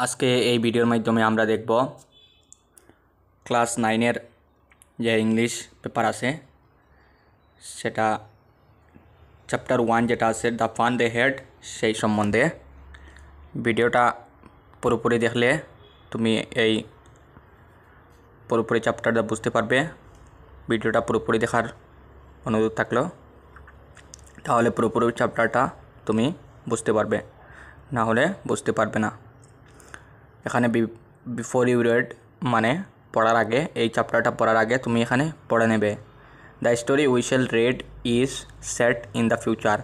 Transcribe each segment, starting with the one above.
আজকে এই ভিডিওর মাধ্যমে আমরা দেখব ক্লাস 9 যে ইংলিশ পেপার আছে সেটা চ্যাপ্টার 1 যেটা আছে দ্য ফান দে হেড সেই সম্বন্ধে। ভিডিওটা পুরোপুরি দেখলে তুমি এই পুরোপুরি চ্যাপ্টারটা বুঝতে পারবে। ভিডিওটা পুরোপুরি দেখার অনুরোধ থাকলো, তাহলে পুরোপুরি চ্যাপ্টারটা তুমি বুঝতে পারবে, না হলে বুঝতে পারবে না। এখানে বিফোর ইউ রেড মানে পড়ার আগে, এই চ্যাপ্টারটা পড়ার আগে তুমি এখানে পড়ে নেবে। The story we shall read is set in the future.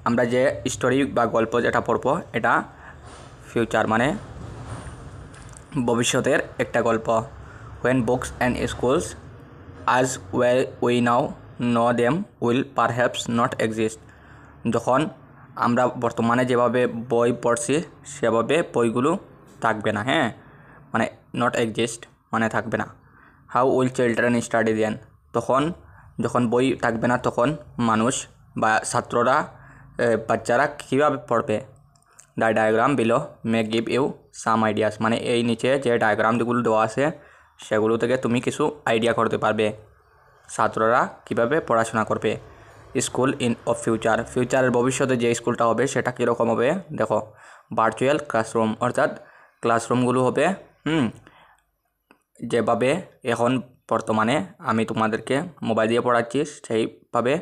আমরা যে স্টোরি বা গল্প যেটা পড়বো এটা ফিউচার মানে ভবিষ্যতের একটা গল্প। হোয়েন বুকস অ্যান্ড স্কুলস আজ we now no them will perhaps not exist. যখন আমরা বর্তমানে যেভাবে বই পড়ছি সেভাবে বইগুলো থাকবে না, হ্যাঁ, মানে নট এক্সিস্ট মানে থাকবে না। হাউ উইল চিলড্রেন স্টাডি দেন, তখন যখন বই থাকবে না তখন মানুষ বা ছাত্ররা বাচ্চারা কীভাবে পড়বে। The diagram below may give you some ideas, মানে এই নিচে যে ডায়াগ্রামগুলো দেওয়া আছে সেগুলো থেকে তুমি কিছু আইডিয়া করতে পারবে ছাত্ররা কীভাবে পড়াশোনা করবে। স্কুল ইন অফ ফিউচার, ফিউচারের ভবিষ্যতে যে স্কুলটা হবে সেটা কীরকম হবে দেখো। ভার্চুয়াল ক্লাসরুম, অর্থাৎ ক্লাসরুমগুলো হবে যেভাবে এখন বর্তমানে আমি তোমাদেরকে মোবাইল দিয়ে পড়াচ্ছি সেইভাবে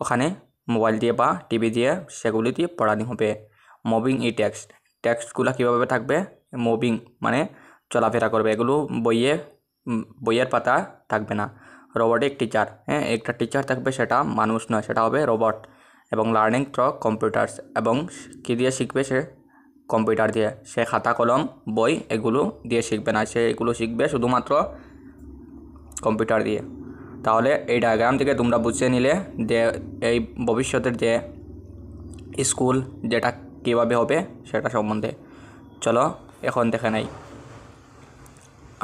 ওখানে মোবাইল দিয়ে বা টিভি দিয়ে সেগুলি দিয়ে পড়ানো হবে। মুভিং ই টেক্সটগুলো কীভাবে থাকবে, মুভিং মানে চলাফেরা করবে, এগুলো বইয়ের পাতা থাকবে না। রোবটিক টিচার, হ্যাঁ, একটা টিচার থাকবে, সেটা মানুষ নয়, সেটা হবে রোবট। এবং লার্নিং থ্রু কম্পিউটার্স, এবং কী দিয়ে শিখবে সে কম্পিউটার দিয়ে, সে খাতা কলম বই এগুলো দিয়ে শিখবে না, সে এগুলো শিখবে শুধুমাত্র কম্পিউটার দিয়ে। তাহলে এই ডায়াগ্রাম থেকে তোমরা বুঝে নিলে যে এই ভবিষ্যতের যে স্কুল যেটা কীভাবে হবে সেটা সম্বন্ধে। চলো এখন দেখে নেই।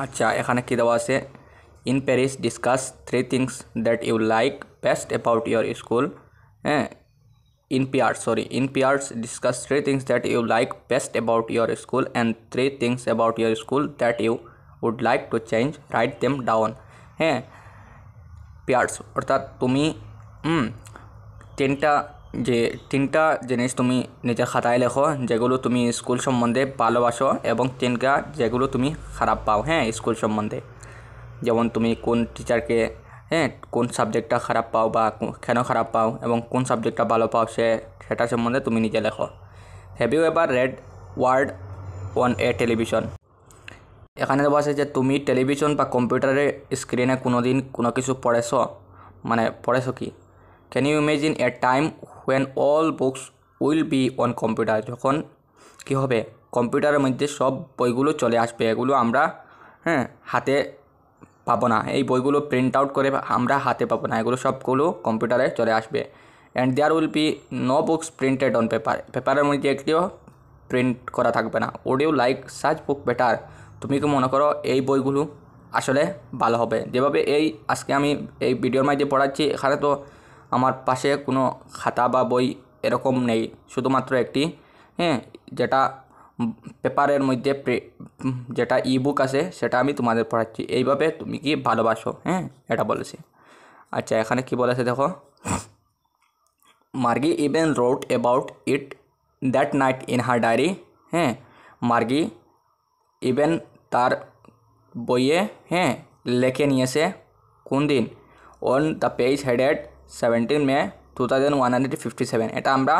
আচ্ছা, এখানে কী দেওয়া আছে, in pairs discuss 3 things that you like best about your school. হ্যাঁ, in peers discuss 3 things that you like best about your school and 3 things about your school that you would like to change. Write them down. হ্যাঁ, peers অর্থাৎ তুমি তিনটা জিনিস তুমি নিজের খাতায় লেখো যেগুলো তুমি স্কুল সম্বন্ধে ভালোবাসো, এবং তিনটা যেগুলো তুমি খারাপ পাও, হ্যাঁ, স্কুল সম্বন্ধে। যেমন তুমি কোন টিচারকে, হ্যাঁ, কোন সাবজেক্টটা খারাপ পাও বা কেন খারাপ পাও, এবং কোন সাবজেক্টটা ভালো পাও সেটা সম্বন্ধে তুমি নিজে লেখো। Have you ever read word on a television. এখানে দেওয়া আছে যে তুমি টেলিভিশন বা কম্পিউটারের স্ক্রিনে কোনো দিন কোনো কিছু পড়েছো কি। Can you imagine a time when all books will be on computer, যখন কী হবে কম্পিউটারের মধ্যে সব বইগুলো চলে আসবে, এগুলো আমরা হাতে পাবো না, এই বইগুলো প্রিন্ট আউট করে আমরা হাতে পাবো না, এগুলো সবগুলো কম্পিউটারে চলে আসবে। And there will be no books printed on পেপারের মধ্যে একটিও প্রিন্ট করা থাকবে না। Would you like such book better, তুমি কি মনে করো এই বইগুলো আসলে ভালো হবে। যেভাবে আজকে আমি এই ভিডিওর মাধ্যমে পড়াচ্ছি, এখানে তো আমার পাশে কোনো খাতা বা বই এরকম নেই, শুধুমাত্র একটি যেটা পেপারের মধ্যে যেটা ই বুক আছে সেটা আমি তোমাদের পড়াচ্ছি। এইভাবে তুমি কি ভালোবাসো, এটা বলেছে। আচ্ছা, এখানে কি বলেছে দেখো, Margie even wrote about it that night in her diary. Margie even তার বইয়ে লেখে নিয়েছে কোন দিন, on the page headed 17 May 2157। এটা আমরা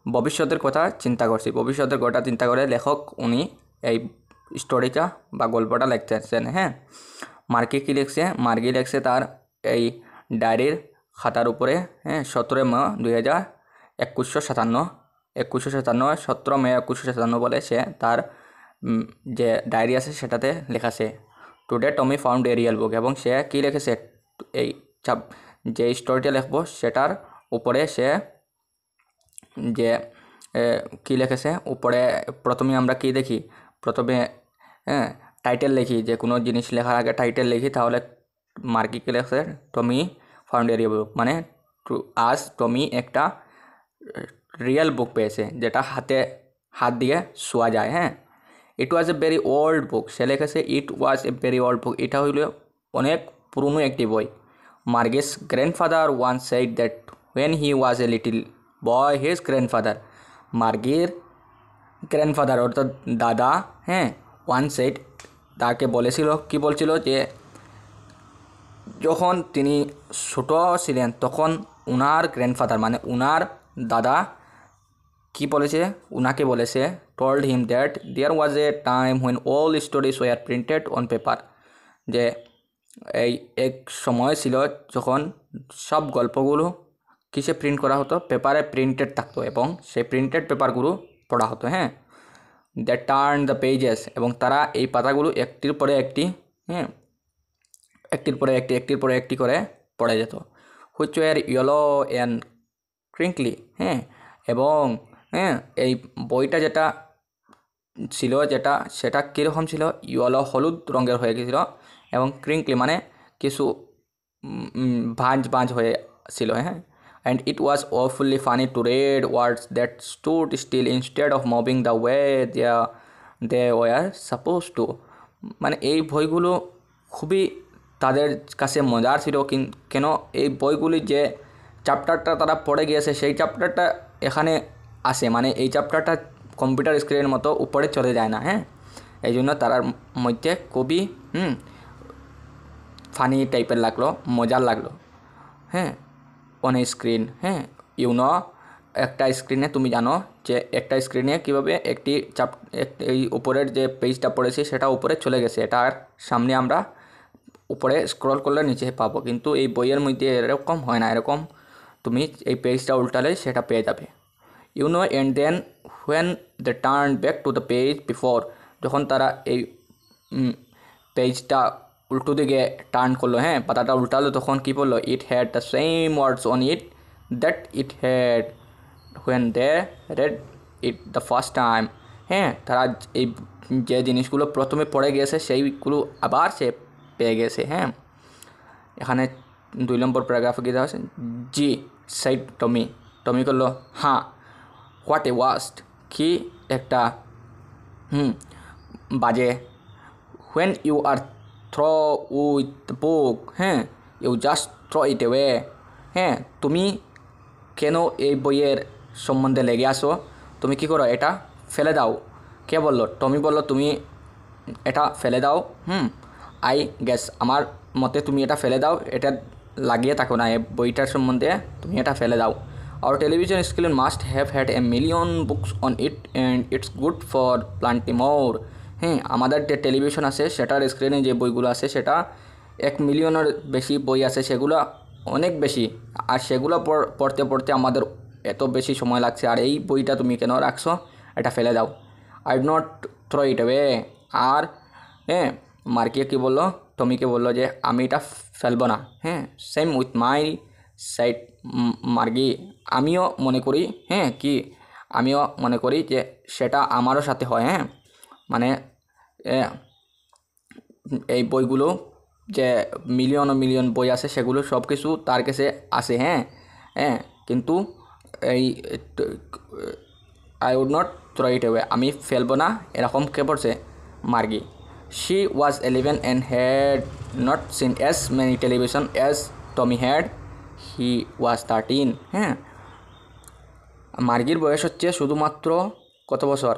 ভবিষ্যতের কথা চিন্তা করছি, ভবিষ্যতের কথা চিন্তা করে লেখক উনি এই স্টোরিটা বা গল্পটা লিখতেছেন। মার্গি কী লিখছে, মার্গি লিখছে তার এই ডায়েরির খাতার উপরে 17 মে 2157 17 মে 2157 বলে সে তার যে ডায়েরি আছে সেটাতে লেখাছে। Today Tommy found a real book, এবং সে কী লিখেছে এই যে স্টোরিটা লিখবো সেটার উপরে সে যে কী লিখেছে উপরে প্রথমে আমরা কী দেখি, প্রথমে টাইটেল লিখি, যে কোনো জিনিস লেখার আগে টাইটেল লিখি, তাহলে মার্গি কী লিখেছে, টমি ফাউন্ড এ রিয়েল বুক, মানে আজ টমি একটা রিয়েল বুক পেয়েছে যেটা হাত দিয়ে ছোঁয়া যায়। ইট was a very old book, সে লিখেছে ইট was a very old book, এটা হইল অনেক পুরনো একটি বই। Margie's grandfather once said that when he was a little boy his grandfather, মার্গির গ্র্যান্ডফাদার অর্থাৎ দাদা, হ্যাঁ, ওয়ান সেড তাকে বলেছিল, কি বলছিল, যে যখন তিনি ছোট ছিলেন তখন উনার গ্র্যান্ডফাদার মানে উনার দাদা কি বলেছে, উনাকে বলেছে, told him that there was a time when all stories were printed on paper, যে এই এক সময় ছিল যখন সব গল্পগুলো কিসে প্রিন্ট করা হতো, পেপারে প্রিন্টেড থাকতো এবং সেই প্রিন্টেড পেপারগুলো পড়া হতো। হ্যাঁ, দে টার্ন দ্য পেজেস, এবং তারা এই পাতাগুলো একটির পরে একটি, হ্যাঁ, একটির পরে একটি করে পড়ে যেত। হুইচ ওয়ার ইয়েলো অ্যান্ড ক্রিঙ্কলি, হ্যাঁ, এবং হ্যাঁ এই বইটা যেটা ছিল সেটা কীরকম ছিল, ইয়েলো হলুদ রঙের হয়ে গেছিলো এবং ক্রিঙ্কলি মানে কিছু ভাঁজ হয়ে ছিল। হ্যাঁ, and it was awfully funny to read words that stood still instead of moving the way they were supposed to, মানে এই বইগুলো খুবই তাদের কাছে মজার ছিল, কেন এই বইগুলি যে চ্যাপ্টারটা তারা পড়ে গিয়েছে সেই চ্যাপ্টারটা এখানে আসে, মানে এই চ্যাপ্টারটা কম্পিউটার স্ক্রিনের মতো উপরে চলে যায় না। হ্যাঁ, এই জন্য তার মধ্যে খুবই ফানি টাইপের লাগলো, মজার লাগলো। হ্যাঁ, অন স্ক্রিন, হ্যাঁ, একটা স্ক্রিনে তুমি জানো যে একটা স্ক্রিনে কীভাবে একটি এই উপরের যে পেজটা পড়েছি সেটা উপরে চলে গেছে, এটা আর সামনে আমরা উপরে স্ক্রল করলে নিচে পাবো, কিন্তু এই বইয়ের মধ্যে এরকম হয় না, এরকম তুমি এই পেজটা উল্টালে সেটা পেয়ে যাবে। And then when the turn back to the page before, যখন তারা এই পেজটা উল্টো দিকে টার্ন করলো, হ্যাঁ, পাতাটা উল্টালো, তখন কী বললো, it had the same words on it that it had when they read it the first time. হ্যাঁ, তারা এই যে জিনিসগুলো প্রথমে পড়ে গিয়েছে সেইগুলো আবার সে পেয়ে গেছে। হ্যাঁ, এখানে 2 নম্বর প্যারাগ্রাফে কী দেওয়া আছে, জি সাইড টমি করলো হ্যাঁ, হোয়াট এ ওয়াস্ট, কি একটা বাজে, when you are through with the book, হ্যাঁ, you just throw it away, হ্যাঁ, তুমি কেন এই বইয়ের সম্বন্ধে লেগে আসো, তুমি কি করো, এটা ফেলে দাও। কে বললো, টমি বললো তুমি এটা ফেলে দাও। আই গেস, আমার মতে তুমি এটা ফেলে দাও, এটা লাগিয়ে থাকো না, এই বইটার সম্বন্ধে তুমি এটা ফেলে দাও। Our television screen must have had a million books on it and it's good for plenty more. হ্যাঁ, আমাদের যে টেলিভিশন আছে সেটার স্ক্রিনে যে বইগুলো আছে সেটা 1 মিলিয়নের বেশি বই আছে, সেগুলো অনেক বেশি, আর সেগুলো পড়তে আমাদের এত বেশি সময় লাগছে, আর এই বইটা তুমি কেন রাখছো, এটা ফেলে দাও। I not throw it away. আর হ্যাঁ, মার্কিয়ে কী বললো, টমিকে বললো যে আমি এটা ফেলবো না। হ্যাঁ, সেম উইথ মাই সাইড মার্গি, আমিও মনে করি, হ্যাঁ, আমিও মনে করি যে সেটা আমারও সাথে হয়। হ্যাঁ, মানে এই বইগুলো যে মিলিয়ন বই আছে সেগুলো সব কিছু তার কাছে আসে। হ্যাঁ, কিন্তু এই I would not throw it away, আমি ফেলবো না, এরকম কে পড়ছে, মার্গি। She was 11 and had not seen as many television as Tommy had. He was 13. হ্যাঁ, মার্গির বয়স হচ্ছে শুধুমাত্র কত বছর,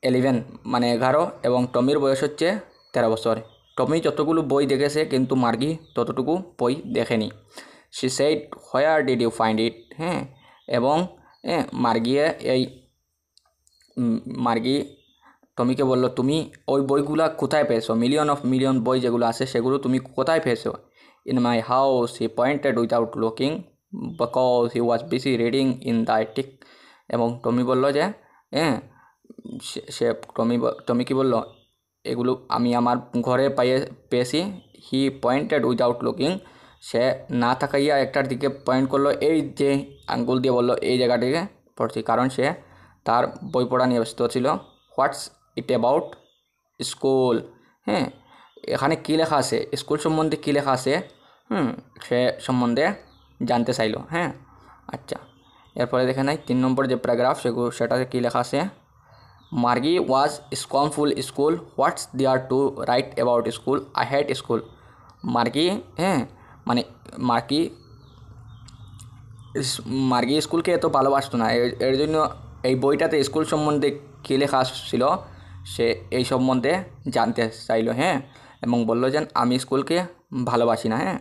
11 মানে 11, এবং টমির বয়স হচ্ছে 13 বছর। টমি যতগুলো বই দেখেছে কিন্তু মার্গি ততটুকু বই দেখেনি। She said, where did you find it? হ্যাঁ, এবং মার্গি টমিকে বললো তুমি ওই বইগুলো কোথায় পেয়েছো, মিলিয়ন বই যেগুলো আছে সেগুলো তুমি কোথায় পেয়েছো। In my house, he pointed without looking because he was busy reading in the attic. এবং টমি বললো যে টমি কি বললো, এগুলো আমি আমার ঘরে পেয়েছি। হি পয়েন্টেড উইদাউট লুকিং, সে না তাকাইয়া একটার দিকে পয়েন্ট করলো, এই যে আঙ্গুল দিয়ে বললো এই জায়গাটিকে পড়ছি, কারণ সে তার বই পড়া নিয়ে ব্যস্ত ছিল। হোয়াটস ইট অ্যাবাউট স্কুল, হ্যাঁ, এখানে কী লেখা আছে, স্কুল সম্বন্ধে কী লেখা আছে, সে সম্বন্ধে জানতে চাইলো। হ্যাঁ, আচ্ছা, এরপরে দেখে নাই 3 নম্বর যে প্যারাগ্রাফ সেটাতে কী লেখা আছে, Margie was scornful school, what's there to write about school, I hate school. Margie, হ্যাঁ, মানে মার্গি মার্গি স্কুলকে এত ভালোবাসতো না, এর জন্য এই বইটাতে স্কুল সম্বন্ধে কী লেখা ছিল সে এই সম্বন্ধে জানতে চাইলো, হ্যাঁ, এবং বললো যে আমি স্কুলকে ভালোবাসি না। হ্যাঁ,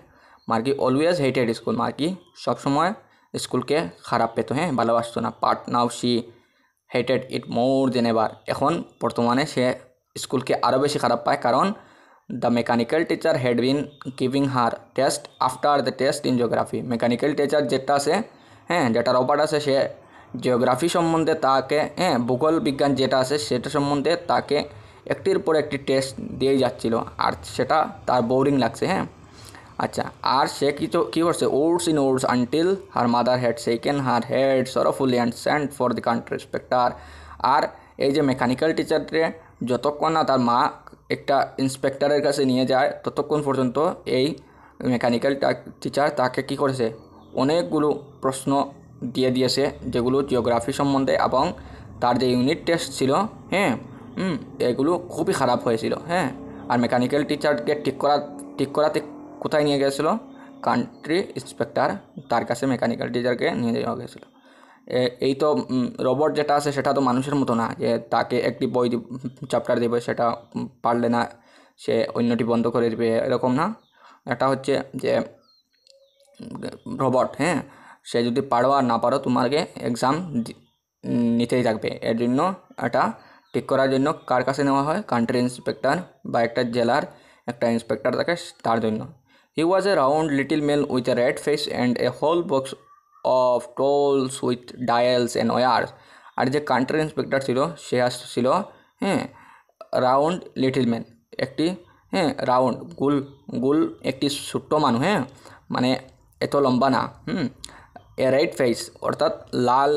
Margie always hated school, Margie সবসময় স্কুলকে খারাপ পেতো, হ্যাঁ, ভালোবাসতো না। But now she hated it more than ever, এখন বর্তমানে সে স্কুলকে আরও বেশি খারাপ পায়, কারণ the mechanical teacher had been giving her test after the test in geography. Mechanical teacher যেটা আছে, হ্যাঁ, যেটা রবার্ট আছে, সে জিওগ্রাফি সম্বন্ধে তাকে, হ্যাঁ, ভূগোল বিজ্ঞান যেটা আছে সেটা সম্বন্ধে তাকে একটির পর একটি টেস্ট দিয়েই যাচ্ছিল, আর সেটা তার বোরিং লাগছে। হ্যাঁ, আচ্ছা, আর সে কী করছে, words in words until her mother had shaken her head sorrowfully and sent for the country inspector. আর এই যে মেকানিক্যাল টিচারকে যতক্ষণ না তার মা একটা ইন্সপেক্টরের কাছে নিয়ে যায়, ততক্ষণ পর্যন্ত এই মেকানিক্যাল টিচার তাকে কী করেছে, অনেকগুলো প্রশ্ন দিয়ে দিয়েছে যেগুলো জিওগ্রাফি সম্বন্ধে, এবং তার যে ইউনিট টেস্ট ছিল, হ্যাঁ, এগুলো খুবই খারাপ হয়েছিল। হ্যাঁ, আর মেকানিক্যাল টিচারকে ঠিক করাতে কোথায় নিয়ে গেছিলো, কান্ট্রি ইন্সপেক্টর তার কাছে মেকানিক্যাল টিচারকে নিয়ে যাওয়া গেছিলো। এই তো রোবট যেটা আছে সেটা তো মানুষের মতো না যে তাকে একটি বই চ্যাপ্টার দেবে, সেটা পারলে না সে অন্যটি বন্ধ করে দেবে, এরকম না। এটা হচ্ছে যে রোবট, হ্যাঁ, সে যদি পারো আর না পারো তোমাকে এক্সাম নিতেই থাকবে। এর জন্য এটা ঠিক করার জন্য কার কাছে নেওয়া হয়, কান্ট্রি ইন্সপেক্টর বা একটা জেলার একটা ইন্সপেক্টর থাকে, তার জন্য। He was a round little man with a red face and a whole box of tools with dials and wires. আর যে কান্ট্রি ইন্সপেক্টর ছিল সে আসছিল, হ্যাঁ, রাউন্ড লিটিল ম্যান, একটি, হ্যাঁ, রাউন্ড গোল গোল একটি ছোট্ট মানুষ, হ্যাঁ, মানে এত লম্বা না, এ রেড ফেস অর্থাৎ লাল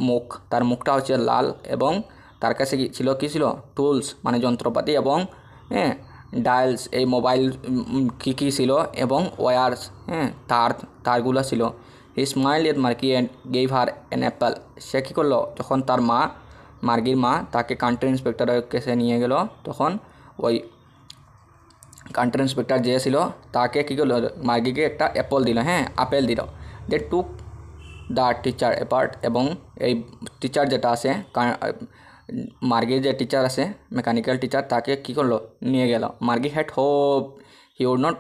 মুখ, তার মুখটা হচ্ছে লাল, এবং তার কাছে ছিল টুলস মানে যন্ত্রপাতি, এবং, হ্যাঁ, ডায়ালস এই মোবাইল কী ছিল, এবং ওয়্যারস, হ্যাঁ, তারগুলো ছিল। He smiled at Margie and gave her an apple. সে কী করলো, যখন তার মার্গির মা তাকে কান্ট্রি ইন্সপেক্টরের কাছে নিয়ে গেল, তখন ওই কান্ট্রি ইন্সপেক্টর যে ছিল তাকে কী করলো, মার্গিকে একটা অ্যাপল দিল, হ্যাঁ, আপেল দিল। দে টুক দ্য টিচার অ্যাপার্ট, এবং এই টিচার যেটা আছে, মার্গির যে টিচার আছে মেকানিক্যাল টিচার, তাকে কী করলো, নিয়ে গেল। Margie had hope he would not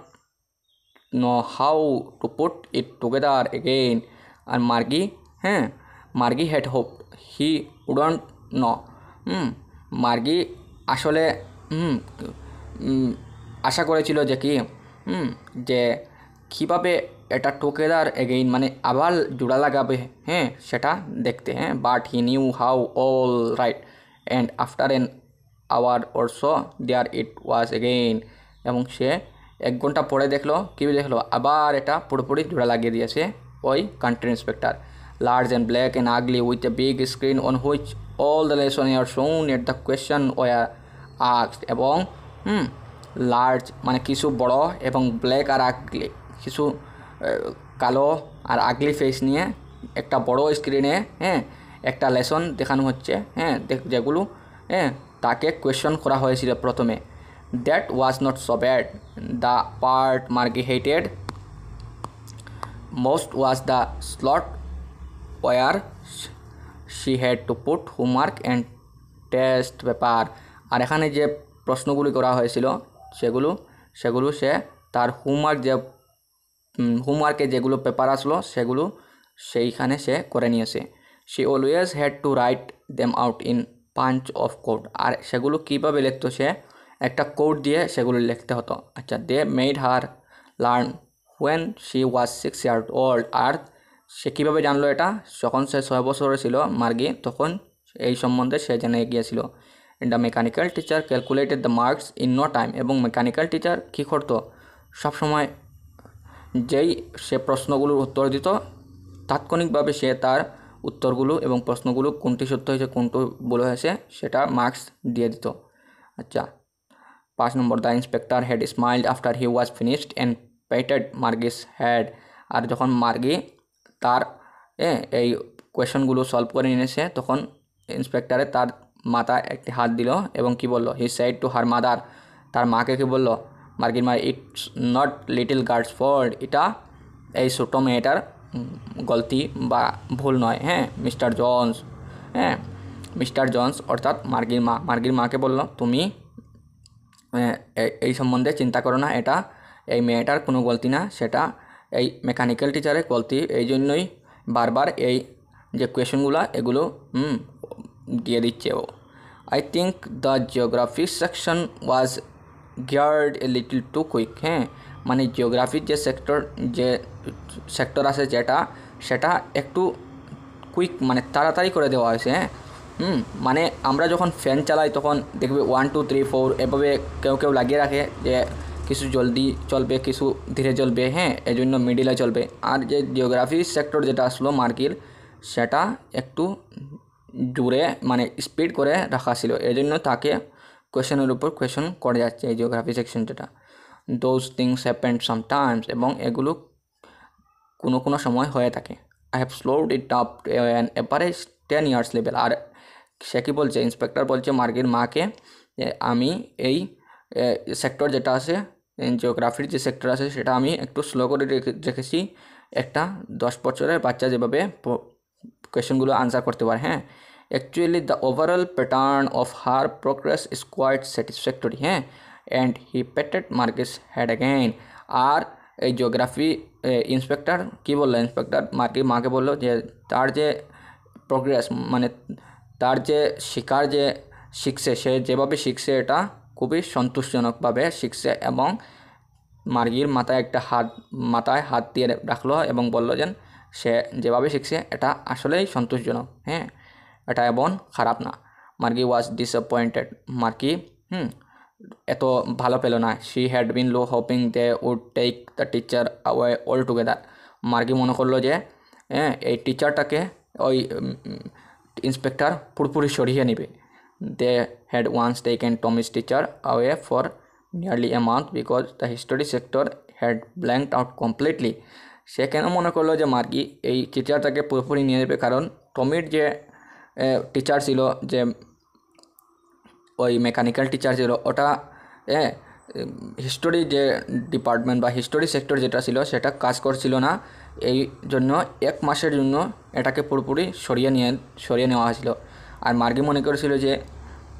know how to put it together again. আর মার্গি, হ্যাঁ, Margie had hope he wouldn't know, Margie আসলে আশা করেছিল যে কি, যে কীভাবে এটা টুগেদার এগেইন মানে আবার জোড়া লাগাবে, হ্যাঁ, সেটা দেখতে, হ্যাঁ। But he knew how all right and after an hour or so there it was again. এবং সে 1 ঘন্টা পরে দেখলো, কী দেখলো, আবার এটা পুরোপুরি জোড়া লাগিয়ে দিয়েছে ওই country inspector. Large and black and ugly with a big screen on which all the lesson are shown at the question were asked. এবং লার্জ মানে কিছু বড়, এবং ব্ল্যাক আর আগলি কিছু কালো আর আগলি ফেস নিয়ে একটা বড় স্ক্রিনে, হ্যাঁ, একটা লেসন দেখানো হচ্ছে, হ্যাঁ, যেগুলো, হ্যাঁ, তাকে কোয়েশ্চন করা হয়েছিল প্রথমে। That was not so bad. The part Margie hated most was the slot where she had to put homework and test paper. আর এখানে যে প্রশ্নগুলি করা হয়েছিল সেগুলো সে তার হোমওয়ার্কে যেগুলো পেপার আসলো সেগুলো সেইখানে সে করে নিয়েছে। She always had to write them out in punch of code. আর সেগুলো কীভাবে লিখতো, সে একটা কোড দিয়ে সেগুলো লিখতে হতো। আচ্ছা, they made her learn when she was 6 years old। আর সে কীভাবে জানলো এটা, যখন সে 6 বছরের ছিল মার্গি, তখন এই সম্বন্ধে সে জেনে গিয়েছিল। The mechanical teacher calculated the marks in no time. এবং মেকানিক্যাল টিচার কী করতো, সবসময় যেই সে প্রশ্নগুলোর উত্তর দিত, তাৎক্ষণিকভাবে সে তার উত্তরগুলো এবং প্রশ্নগুলো কোনটি সত্য হয়েছে কোনটি ভুল হয়েছে সেটা মার্কস দিয়ে দিত। আচ্ছা, 5 নম্বর, the inspector had smiled after he was finished and patted Margie's head. আর যখন মার্গি তার এই কোয়েশনগুলো সলভ করে নিয়েছে, তখন ইন্সপেক্টরে তার মাথায় একটি হাত দিল এবং কি বলল, he said to her mother, তার মাকে কি বলল, মার্কিন মা, it's not little girls fault, এটা এই ছোটো মেয়েটার গলতি বা ভুল নয়। হ্যাঁ, মিস্টার জন্স, হ্যাঁ মিস্টার জন্স অর্থাৎ মার্কিন মাকে বলল, তুমি এই সম্বন্ধে চিন্তা করো না, এটা এই মেয়েটার কোনো গলতি না, সেটা এই মেকানিক্যাল টিচারের গলতি, এই জন্যই বারবার এই যে কোয়েশনগুলো এগুলো দিয়ে দিচ্ছে ও। I think the geography section was geared a little too quick. হ্যাঁ, মানে জিওগ্রাফির যে সেক্টর আছে যেটা, সেটা একটু কুইক মানে তাড়াতাড়ি করে দেওয়া হয়েছে। হ্যাঁ, মানে আমরা যখন ফ্যান চালাই তখন দেখবে 1 2 3 4 এভাবে কেউ লাগিয়ে রাখে, যে কিছু জলদি চলবে কিছু ধীরে চলবে। হ্যাঁ, এই জন্য মিডিলে চলবে। আর যে জিওগ্রাফি সেক্টর যেটা আসলো মার্কির, সেটা একটু জোরে মানে স্পিড করে রাখা ছিল, এই জন্য তাকে কোয়েশনের উপর কোয়েশন করে যাচ্ছে এই জিওগ্রাফি সেকশন যেটা। দোজ থিংস হ্যাপেন্ড সামটাইমস, এবং এগুলো কোনো সময় হয়ে থাকে। I have slowed it up an average 10 years level. আর সে কি বলছে, ইন্সপেক্টর বলছে মার্কির মাকে, আমি এই সেক্টর যেটা আছে জিওগ্রাফির যে সেক্টর আছে সেটা আমি একটু স্লো করে রেখেছি, একটা 10 বছরের বাচ্চা যেভাবে কোয়েশনগুলো আনসার করতে পারে। হ্যাঁ, actually the overall pattern of her progress is quite satisfactory. হ্যাঁ, and he patted Margie's head again. আর এই জিওগ্রাফি ইন্সপেক্টর কী বললো, ইন্সপেক্টর মাকে বললো যে তার যে প্রোগ্রেস মানে তার যে শিকার যে শিখছে, সে যেভাবে শিখছে এটা খুবই সন্তোষজনকভাবে শিখছে, এবং মার্গির মাথায় হাত দিয়ে রাখলো এবং বলল যে সে যেভাবে শিখছে এটা আসলেই সন্তোষজনক। হ্যাঁ, এটা এবং খারাপ না। মার্গি ওয়াজ ডিসঅ্যাপয়েন্টেড, মার্কি এত ভালো পেল না। She had been low hoping they would take the teacher away all together. Margie মনে করলো যে এই টিচারটাকে ওই ইন্সপেক্টর পুরোপুরি সরিয়ে নেবে। They had once taken Tommy's teacher away for nearly a month because the history sector had blanked out completely. সে কেন মনে করলো যে মার্গি এই টিচারটাকে পুরোপুরি নিয়ে নেবে, কারণ টমির যে টিচার ছিল, যে ওই মেকানিক্যাল টিচার ছিল, ওটা হিস্টোরি যে ডিপার্টমেন্ট বা হিস্টোরি সেক্টর যেটা ছিল সেটা কাজ করছিল না। এই জন্য 1 মাসের জন্য এটাকে পুরোপুরি সরিয়ে নেওয়া হয়েছিল। আর মার্গি মনে করেছিল যে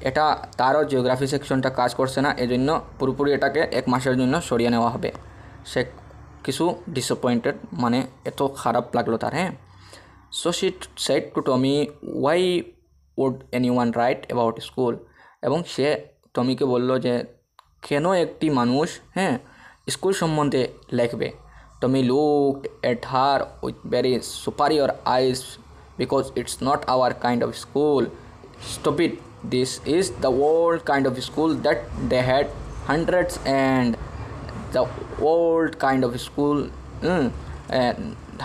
এটা তারও জিওগ্রাফি সেকশনটা কাজ করছে না, এজন্য পুরোপুরি এটাকে 1 মাসের জন্য সরিয়ে নেওয়া হবে। সে কিছু ডিসঅ্যাপয়েন্টেড, মানে এত খারাপ লাগলো তার। হ্যাঁ, so she said to Tommy, why would anyone write about school. এবং সে টমিকে বলল যে কেন একটি মানুষ স্কুল সম্বন্ধে লিখবে। Tommy looked at her with very superior eyes, because it's not our kind of school. Stupid, this is the old kind of school that they had hundreds and the old kind of school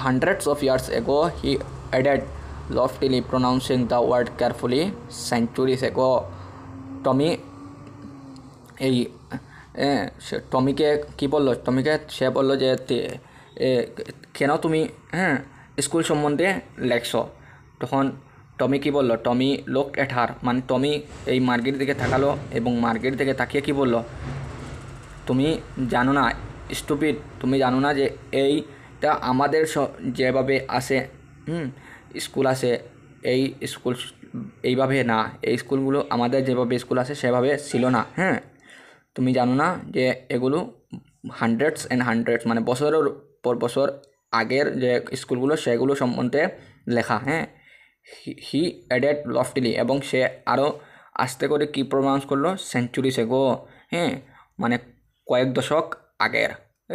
hundreds of years ago, he added loftily, pronouncing the word carefully, centuries ago. টমি এই টমিকে কী বললো, সে বললো যে কেন তুমি school সম্বন্ধে লেখছো। তখন টমি কী বললো, টমি লুক এট হার, মানে টমি এই মার্গির দিকে তাকালো এবং মার্গির দিকে তাকিয়ে কী বললো, তুমি জানো না স্টুপিড, তুমি জানো না যে এইটা আমাদের যেভাবে আছে স্কুল আছে, এই স্কুল এইভাবে না, এই স্কুলগুলো আমাদের যেভাবে স্কুল আছে সেভাবে ছিল না। হ্যাঁ, তুমি জানো না যে এগুলো হান্ড্রেডস অ্যান্ড হান্ড্রেডস মানে বছরের পর বছর আগের যে স্কুলগুলো সেগুলো সম্বন্ধে লেখা। হ্যাঁ, হি অ্যাডেড লফটিলি, এবং সে আরও আস্তে করে কী প্রনাউন্স করলো, সেঞ্চুরিস এগো। হ্যাঁ, মানে কয়েক দশক আগের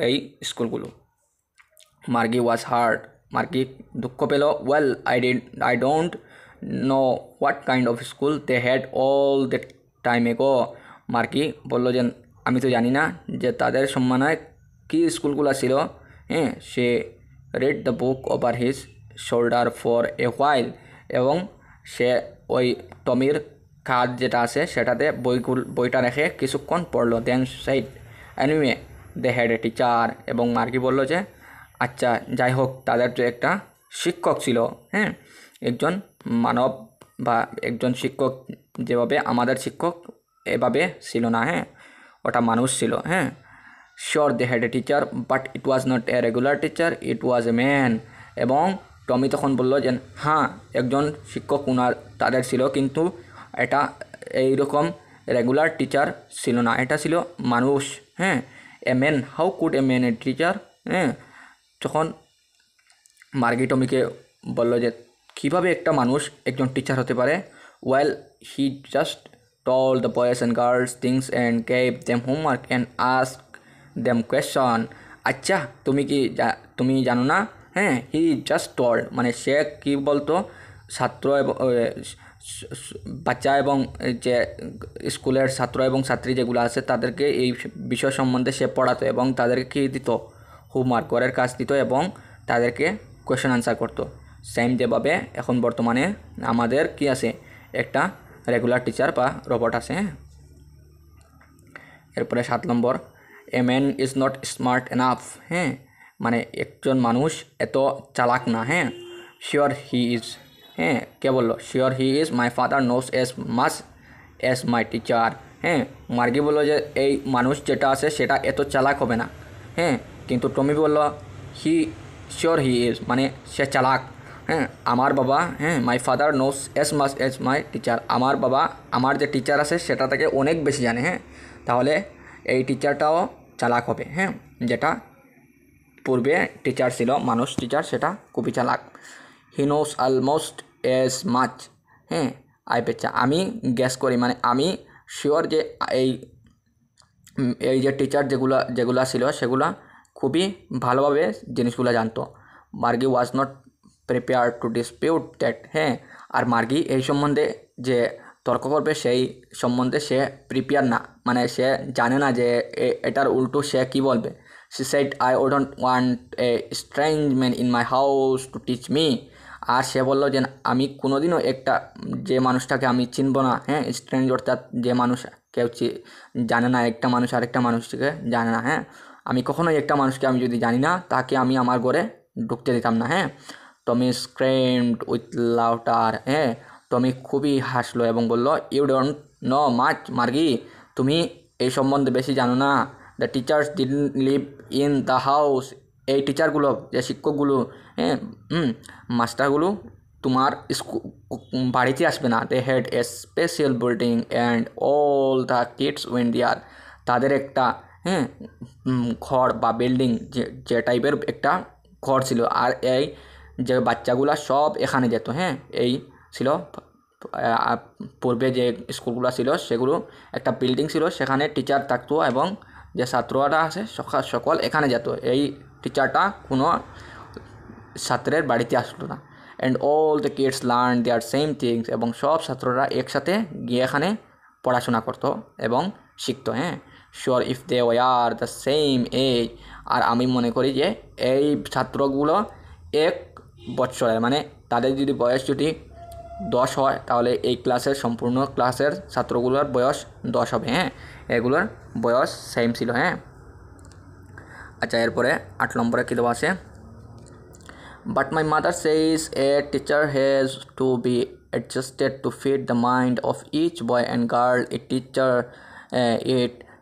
এই স্কুলগুলো। মার্গি ওয়াজ হার্ট, মার্গি দুঃখ পেল। Well I don't know what kind of school they had all the time ago. Margie বললো যে আমি তো জানি না যে তাদের সম্মানায় কী স্কুলগুলো ছিল। হ্যাঁ, সে read the book over his shoulder for a while, এবং সে ওই টমির কাঁধ যেটা আছে সেটাতে বইটা রেখে কিছুক্ষণ পড়লো। Then side anyway they had a teacher, এবং মার্গি বললো যে আচ্ছা যাই হোক, তাদের তো একটা শিক্ষক ছিল। হ্যাঁ, একজন মানব বা একজন শিক্ষক যেভাবে আমাদের শিক্ষক এভাবে ছিল না, হ্যাঁ, ওটা মানুষ ছিল, হ্যাঁ। Sure they had a teacher but it was not a regular teacher, it was a man. এবং টমি তখন বলল যে হ্যাঁ, একজন শিক্ষক তাদের ছিল, কিন্তু এটা এইরকম রেগুলার টিচার ছিল না, এটা ছিল মানুষ, হ্যাঁ। A man, how could a man a teacher, হ্যাঁ। তখন মার্গি টমিকে বলল যে কীভাবে একটা মানুষ একজন টিচার হতে পারে। Well, he just told the boys and girls things and gave them homework and asked them question. আচ্ছা, তুমি জানো না, হ্যাঁ, হি জাস্ট told মানে সে কি বলতো, ছাত্র এবং বাচ্চা এবং যে স্কুলের ছাত্র এবং ছাত্রী যেগুলো আছে তাদেরকে এই বিষয় সম্বন্ধে সে পড়াতো এবং তাদেরকে কী দিত, হোমওয়ার্ক, ঘরের কাজ দিত এবং তাদেরকে কোয়েশ্চেন আনসার করতো। সেম যেভাবে এখন বর্তমানে আমাদের কি আছে, একটা রেগুলার টিচার বা রোবট আছে, হ্যাঁ। এরপরে 7 নম্বর, a man is not smart enough, হ্যাঁ, মানে একজন মানুষ এত চালাক না, হ্যাঁ। শিওর হি ইজ, হ্যাঁ, কে বললো, sure he is, my father knows as much as my teacher, হ্যাঁ। মার্গি বললো যে এই মানুষ যেটা আছে সেটা এত চালাক হবে না, হ্যাঁ, কিন্তু টমি বলল শিওর হি ইজ, মানে সে চালাক, হ্যাঁ। আমার বাবা, হ্যাঁ, my father knows as much as my teacher, আমার বাবা আমার যে টিচার আছে সেটা থেকে অনেক বেশি জানে, হ্যাঁ। তাহলে এই টিচারটাও চালাক হবে, হ্যাঁ, যেটা পূর্বে টিচার ছিল মানুষ টিচার সেটা খুবই চালাক। হি নোস অলমোস্ট এস মাচ, হ্যাঁ, আই বেচা, আমি গ্যাস করি, মানে আমি শিওর যে এই যে টিচার যেগুলা ছিল সেগুলা খুবই ভালোভাবে জিনিসগুলো জানতো। Margie was not prepare to dispute that, হ্যাঁ। আর মার্গি এই সম্বন্ধে যে তর্ক করবে সেই সম্বন্ধে সে প্রিপেয়ার না, মানে সে জানে না যে এটার উল্টো সে কি বলবে। She said I don't want a strange man in my house to teach me. আর সে বললো যে আমি কোনোদিনও যে মানুষটাকে আমি চিনব না, হ্যাঁ, স্ট্রেঞ্জ অর্থাৎ যে মানুষ কেউ জানে না, একটা মানুষ আরেকটা মানুষকে জানে না, হ্যাঁ, আমি কখনোই একটা মানুষকে আমি যদি জানি না তাকে আমি আমার ঘরে ঢুকতে দিতাম না, হ্যাঁ। টমি স্ক্রেমড উইথ লাউটার, হ্যাঁ, টমি খুবই হাসলো এবং বলল ইউ ডোন্ট নো মাচ মার্গি, তুমি এই সম্বন্ধে বেশি জানো না। The teachers didn't live in the house, এই টিচারগুলো যে শিক্ষকগুলো, হ্যাঁ, মাস্টারগুলো তোমার বাড়িতে আসবে না। They had a special building and all the kids went there, তাদের একটা, হ্যাঁ, ঘর বা বিল্ডিং যে টাইপের একটা ঘর ছিল, আর এই যে বাচ্চাগুলা সব এখানে যেত, হ্যাঁ। এই ছিল পূর্বে যে স্কুলগুলো ছিল সেগুলো একটা বিল্ডিং ছিল, সেখানে টিচার থাকতো এবং যে ছাত্ররা আছে সকল এখানে যেত। এই টিচারটা কোনো ছাত্রের বাড়িতে আসলো না। And all the kids learn their same things, এবং সব ছাত্ররা একসাথে গিয়ে এখানে পড়াশোনা করতো এবং শিখতো, হ্যাঁ। Sure if they were the same age, আর আমি মনে করি যে এই ছাত্রগুলো 1 বছরের, মানে তাদের যদি বয়স যদি 10 হয় তাহলে এই ক্লাসের সম্পূর্ণ ক্লাসের ছাত্রগুলোর বয়স 10 হবে, হ্যাঁ, এগুলোর বয়স সেম ছিল, হ্যাঁ। আচ্ছা, এরপরে 8 নম্বরে কী দেওয়া আছে, but my mother says a teacher has to be adjusted to fit the mind of each boy and girl it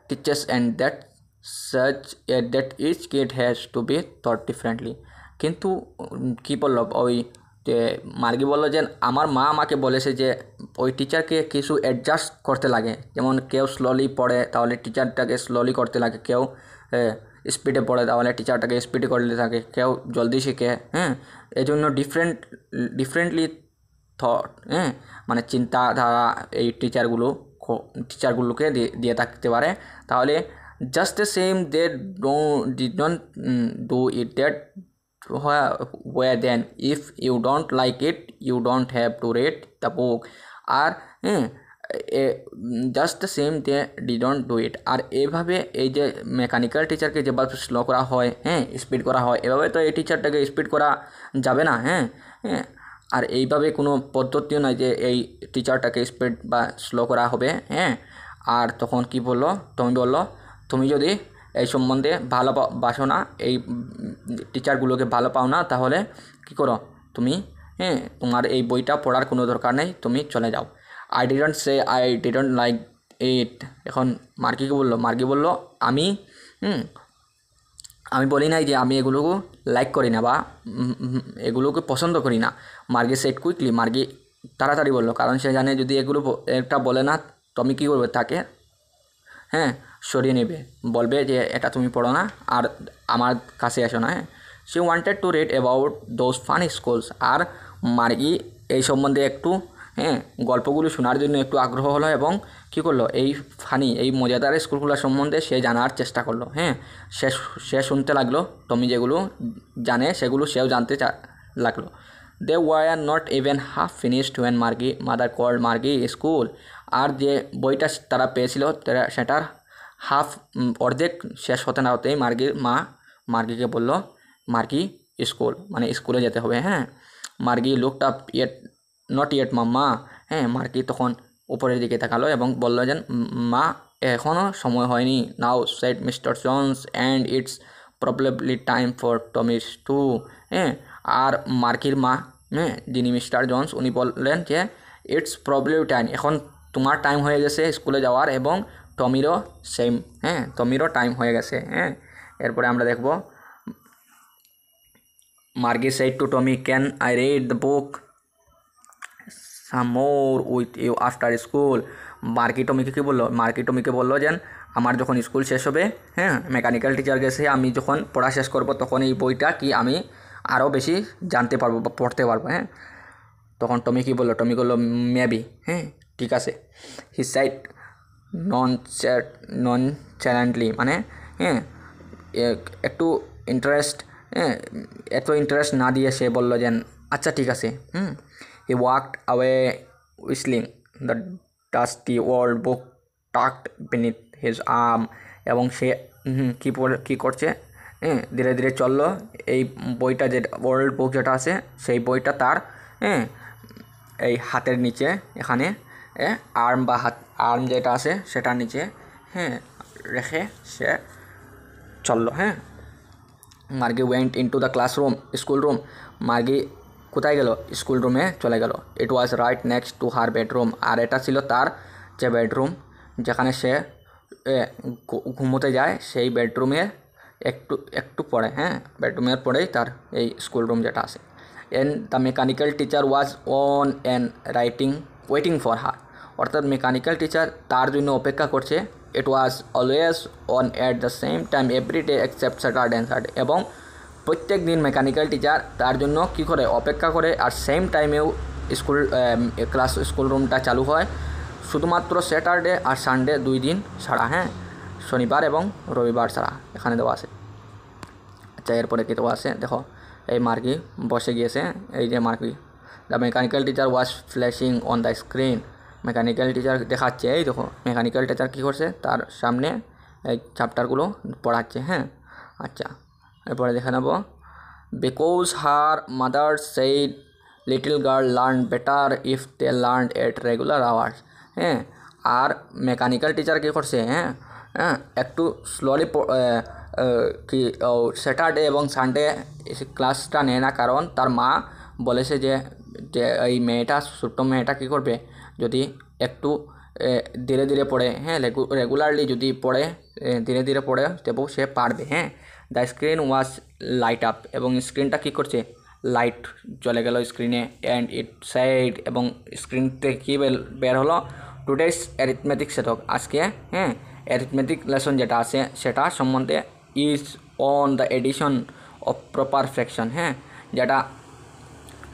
teachers and that each kid has to be taught differently. কিন্তু কী বলল ওই যে মার্গি বললো যে আমার মা আমাকে বলেছে যে ওই টিচারকে কিছু অ্যাডজাস্ট করতে লাগে, যেমন কেউ স্লোলি পড়ে তাহলে টিচারটাকে স্লোলি করতে লাগে, কেউ স্পিডে পড়ে তাহলে টিচারটাকে স্পিডে করতে থাকে, কেউ জলদি শিখে, হ্যাঁ। এই জন্য ডিফারেন্টলি থট, হ্যাঁ, মানে চিন্তাধারা এই টিচারগুলোকে দিয়ে থাকতে পারে। তাহলে just the same they did not do it that way then if you don't like it you don't have to read the book. আর just the same they didn't do it. আর এইভাবে এই যে মেকানিক্যাল টিচারকে যেভাবে slow করা হয়, হ্যাঁ, স্পিড করা হয়, এভাবে তো এই টিচারটাকে স্পিড করা যাবে না, হ্যাঁ। আর এইভাবে কোনো পদ্ধতিও নয় যে এই টিচারটাকে স্পিড বা স্লো করা হবে, হ্যাঁ। আর তখন কি বললো, তুমি যদি এই সম্বন্ধে ভালোবাসো না, এই টিচারগুলোকে ভালো পাও না, তাহলে কি করো তুমি, হ্যাঁ, তোমার এই বইটা পড়ার কোনো দরকার নেই, তুমি চলে যাও। I didn't say I didn't like it. এখন মার্গি কি বললো? মার্গি বলল আমি আমি বলি নাই যে আমি এগুলোকে লাইক করি না বা এগুলোকে পছন্দ করি না। মার্গি সেট কুইকলি, মার্গি তাড়াতাড়ি বললো, কারণ সে জানে যদি এগুলো একটা বলে না তুমি কী করবে, তাকে সরিয়ে নেবে, বলবে যে এটা তুমি পড়ো না আর আমার কাছে এসো না। She wanted to read about those funny schools. আর মার্গি এই সম্বন্ধে একটু গল্পগুলো শোনার জন্য একটু আগ্রহ হলো এবং কী করলো, এই মজাদার স্কুলগুলোর সম্বন্ধে সে জানার চেষ্টা করলো। সে শুনতে লাগলো, টমি যেগুলো জানে সেগুলো সেও জানতে লাগলো। They were not even half finished when Margie mother called Margie school. আর যে বইটা তারা পেয়েছিল সেটার অর্ধেক শেষ হতে না হতেই মার্গির মা মার্গিকে বলল মার্গি স্কুল, মানে স্কুলে যেতে হবে। মার্গি লুকড আপ নট ইয়েট মাম্মা। মার্গি তখন উপরের দিকে তাকালো এবং বলল যে মা এখনও সময় হয়নি। Now said Mister Jones and it's probably time for Tommy's too. আর মার্গির মা যিনি মিস্টার জনস উনি বললেন যে ইটস প্রবলেবলি টাইম, এখন তোমার টাইম হয়ে গেছে স্কুলে যাওয়ার এবং টমিরও সেম, টমিরও টাইম হয়ে গেছে। এরপরে আমরা দেখব Margie said to Tommy can I read the book some more with you after school. Margie টমিকে কী বললো? মার্গি টমিকে বললো যে আমার যখন স্কুল শেষ হবে, মেকানিক্যাল টিচার গেছে, আমি যখন পড়া শেষ করব তখন এই বইটা কি আমি আরও বেশি জানতে পারবো বা পড়তে পারবো। তখন টমি কী বললো? টমি বললো মেবি, ঠিক আছে। হি সাইড নন চ্যালেন্টলি, মানে একটু এত ইন্টারেস্ট না দিয়ে সে বললো যে আচ্ছা ঠিক আছে। He walked away whistling, the dusty old book tucked beneath his arm. এবং সে কী করছে, ধীরে ধীরে চললো। এই বইটা যে ওল্ড বুক যেটা আছে সেই বইটা তার এই হাতের নিচে, এখানে আর্ম যেটা আছে সেটার নিচে রেখে সে চললো। Margie went into the classroom, school room. Margie কোথায় গেল? স্কুল রুমে চলে গেল। It was right next to her bedroom. আর এটা ছিল তার যে বেডরুম, যেখানে সে ঘুমোতে যায়, সেই বেডরুমের একটু পরে, বেডরুমের পরেই তার এই স্কুল রুম যেটা আছে। And the mechanical teacher was on and waiting for her. অর্থাৎ মেকানিক্যাল টিচার তার জন্য অপেক্ষা করছে। It was always on at the same time every day except Saturday and Sunday. এবং প্রত্যেক দিন মেকানিক্যাল টিচার তার জন্য কী করে, অপেক্ষা করে। আর সেম টাইমেও স্কুল রুমটা চালু হয় শুধুমাত্র স্যাটারডে আর সানডে 2 দিন ছাড়া, শনিবার এবং রবিবার ছাড়া এখানে দেওয়া আছে। আচ্ছা, এরপরে কী দেওয়া আছে দেখো, এই মার্গি বসে গিয়েছে। এই যে Margie, the mechanical teacher was flashing on the screen. Mechanical teacher দেখাচ্ছে, এই দেখো মেকানিক্যাল টিচার কী করছে, তার সামনে এই চ্যাপ্টারগুলো পড়াচ্ছে। আচ্ছা, এরপরে দেখে নেব because her mother said little girl learn better if they learn at regular hours. আর মেকানিক্যাল টিচার কী করছে, একটু স্লোলি কি স্যাটারডে এবং সানডে ক্লাসটা নেয় না, কারণ তার মা বলেছে যে এই মেয়েটা, ছোট্ট মেয়েটা কী করবে, যদি একটু ধীরে ধীরে পড়ে, রেগুলারলি যদি পড়ে, ধীরে ধীরে পড়ে তবু সে পারবে। The screen was light up, এবং স্ক্রিনটা কী করছে, লাইট জ্বলে গেল স্ক্রিনে। অ্যান্ড ইট সাইড, এবং স্ক্রিন থেকে কী বের হলো, টুডেস অ্যারিথমেটিক সেটক, আজকে অ্যারিথমেটিক লেসন যেটা আছে সেটা সম্বন্ধে is on the addition of proper fraction. যেটা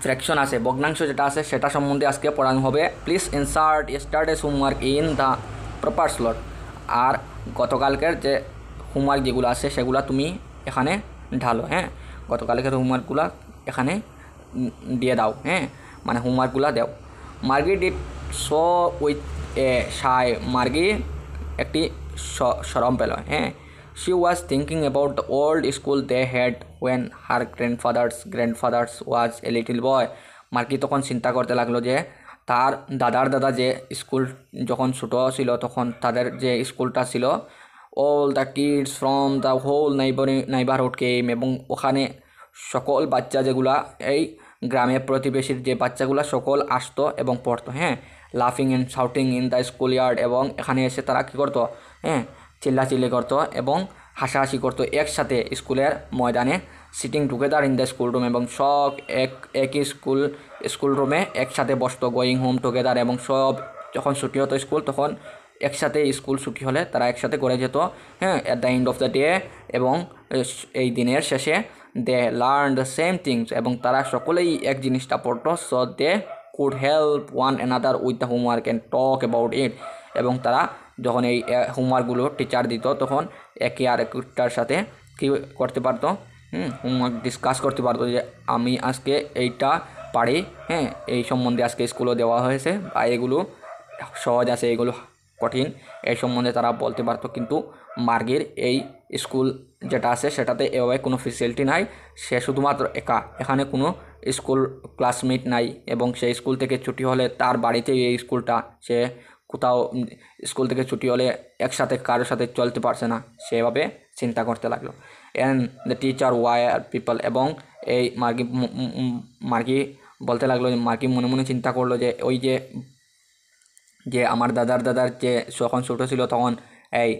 ফ্র্যাকশন আছে, ভগ্নাংশ যেটা আছে সেটা সম্বন্ধে আজকে পড়ানো হবে। Please insert yesterday's homework in the proper slot. আর গতকালকের যে হোমওয়ার্ক যেগুলো আছে সেগুলো তুমি এখানে ঢালো। গতকালকের হোমওয়ার্কগুলো এখানে দিয়ে দাও, মানে হোমওয়ার্কগুলো দাও। Margie did so with a shy, Margie একটি শরম পেল। She was thinking about the old school they had when her grandfather's was a little boy. Margie তখন চিন্তা করতে লাগলো যে তার দাদা যে স্কুল যখন ছোটো ছিল তখন তাদের যে স্কুলটা ছিল, all the kids from the whole neighbourhood came, এবং ওখানে সকল বাচ্চা যেগুলা, এই গ্রামের প্রতিবেশীর যে বাচ্চাগুলা সকল আসতো এবং পড়তো। লাফিং and shouting in the school yard, এবং এখানে এসে তারা কী করতো, হ্যাঁ, চিল্লাচিল্লি করতো এবং হাসাহাসি করতো একসাথে স্কুলের ময়দানে। Sitting together in the school room, এবং সব একই স্কুল রুমে একসাথে বসতো। গোয়িং হোম টুগেদার, এবং সব যখন ছুটি হতো স্কুল তখন একসাথে, স্কুল ছুটি হলে তারা একসাথে করে যেত, হ্যাঁ, at the end of the day, এবং এই দিনের শেষে they learn the same things, এবং তারা সকলেই এক জিনিসটা পড়তো। So they could help one another with the homework and talk about it, এবং তারা যখন এই হোমওয়ার্কগুলো টিচার দিত তখন একে আরেকটার সাথে কী করতে পারতো, হোমওয়ার্ক ডিসকাস করতে পারতো যে আমি আজকে এইটা পারি, হ্যাঁ, এই সম্বন্ধে আজকে স্কুলে দেওয়া হয়েছে, বা এগুলো সহজ আছে, এগুলো কঠিন, এই সম্বন্ধে তারা বলতে পারতো। কিন্তু মার্গির এই স্কুল যেটা আছে সেটাতে এভাবে কোনো ফেসিলিটি নাই, সে শুধুমাত্র একা, এখানে কোনো স্কুল ক্লাসমেট নাই, এবং সেই স্কুল থেকে ছুটি হলে তার বাড়িতেই এই স্কুলটা, সে কোথাও স্কুল থেকে ছুটি হলে একসাথে কারোর সাথে চলতে পারছে না, সেভাবে চিন্তা করতে লাগলো। And the teacher were people, এবং এই মার্গি বলতে লাগলো, মার্গি মনে মনে চিন্তা করলো যে ওই যে আমার দাদার যে যখন ছোটো ছিল তখন এই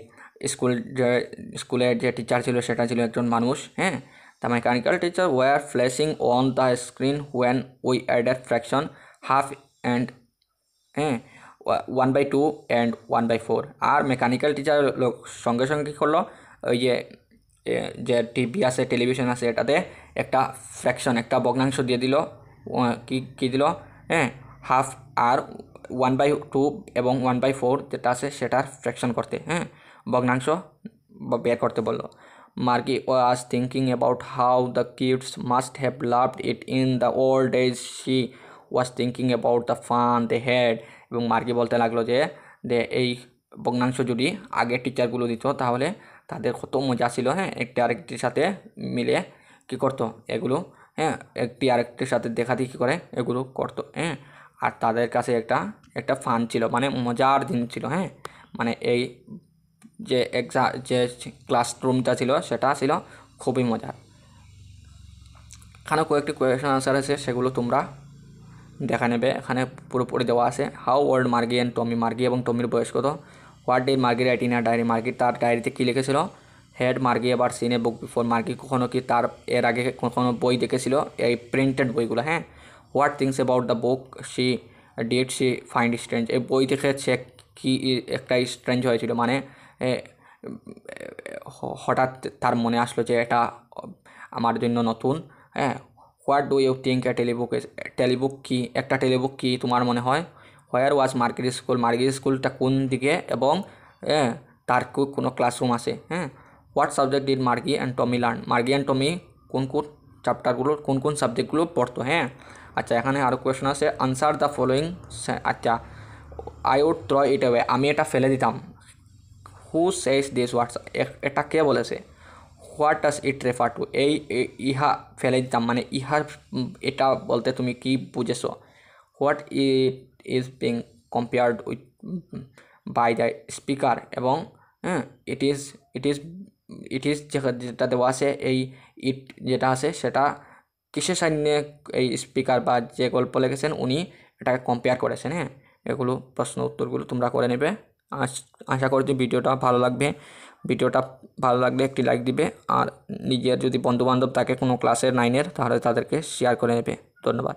স্কুলের যে টিচার ছিল সেটা ছিল একজন মানুষ, হ্যাঁ। The mechanical teacher were flashing on the screen when we added fraction half and, হ্যাঁ, 1/2 অ্যান্ড 1/4। আর মেকানিক্যাল টিচার সঙ্গে সঙ্গে কী করলো, ওই যে টিভি আছে, টেলিভিশন আছে, এটাতে একটা ফ্র্যাকশন, একটা ভগ্নাংশ দিয়ে দিল, কী দিল, হ্যাঁ, হাফ আর 1/2 এবং 1/4 যেটা আছে সেটার ফ্র্যাকশন করতে, হ্যাঁ, ভগ্নাংশ বের করতে বললো। Margie was thinking about how the kids must have loved it in the old days, she was thinking about the fun they had, এবং মার্গি বলতে লাগলো যে এই ভগ্নাংশ যদি আগে টিচারগুলো দিত তাহলে তাদের কত মজা ছিল, হ্যাঁ, একটি আরেকটির সাথে মিলে কী করতো এগুলো, হ্যাঁ, একটি আরেকটির সাথে দেখাদেখি করে এগুলো করতো, হ্যাঁ, আর তাদের কাছে একটা ফান ছিল, মানে মজার দিন ছিল, হ্যাঁ, মানে এই যে ক্লাসরুমটা ছিল সেটা ছিল খুবই মজার। এখানে কয়েকটি কোয়েশন আনসার আছে, সেগুলো তোমরা দেখা নেবে, এখানে পুরোপুরি দেওয়া আছে। How old Margie and Tommy, Margie এবং টমির বয়স কত? What did Margie write in a diary, Margie তার ডায়েরিতে কী লিখেছিল? হ্যাড মার্গি এবার সিন এ বুক বিফোর, মার্গি কখনো কি এর আগে কখনো বই দেখেছিল, এই প্রিন্টেড বইগুলো, হ্যাঁ। What things about the book she did she find strange, এই বই দেখে সে কি একটা স্ট্রেঞ্জ হয়েছিল, মানে হঠাৎ তার মনে আসলো যে এটা আমার জন্য নতুন, হ্যাঁ। What do you think a telebook, telebook কি, একটা টেলিবুক কি তোমার মনে হয়? হোয়ার ওয়াজ মার্গির স্কুল, মার্গির স্কুলটা কোন দিকে, এবং তার কোনো ক্লাসরুম আছে, হ্যাঁ। What subject did Margie and Tommy learn, Margie and Tommy কোন চ্যাপ্টারগুলো, কোন সাবজেক্টগুলো পড়তো, হ্যাঁ। আচ্ছা, এখানে আরও কোয়েশন আছে। আনসার দ্য ফলোয়িং, আচ্ছা, I would throw it away, আমি এটা ফেলে দিতাম। হু সেজ দিস ওয়ার্ডস, এটা কে বলেছে? What does it refer to, ইহা ফেলে দিতাম মানে ইহার এটা বলতে তুমি কি বুঝেছো? What it is being compared with by the speaker, এবং হ্যাঁ, ইট ইজ যেটা দেওয়া আছে, ইট যেটা আছে সেটা কিসের সামনে এই স্পিকার বা যে গল্প লিখেছেন উনি এটাকে কম্পেয়ার করেছেন, হ্যাঁ। এগুলো প্রশ্ন উত্তরগুলো তোমরা করে নেবে। আশা করছি ভিডিওটা ভালো লাগলে একটি লাইক দিবে, আর নিজের যদি বন্ধুবান্ধব থাকে কোনো ক্লাসের 9-এর, তাহলে তাদেরকে শেয়ার করে নেবে। ধন্যবাদ।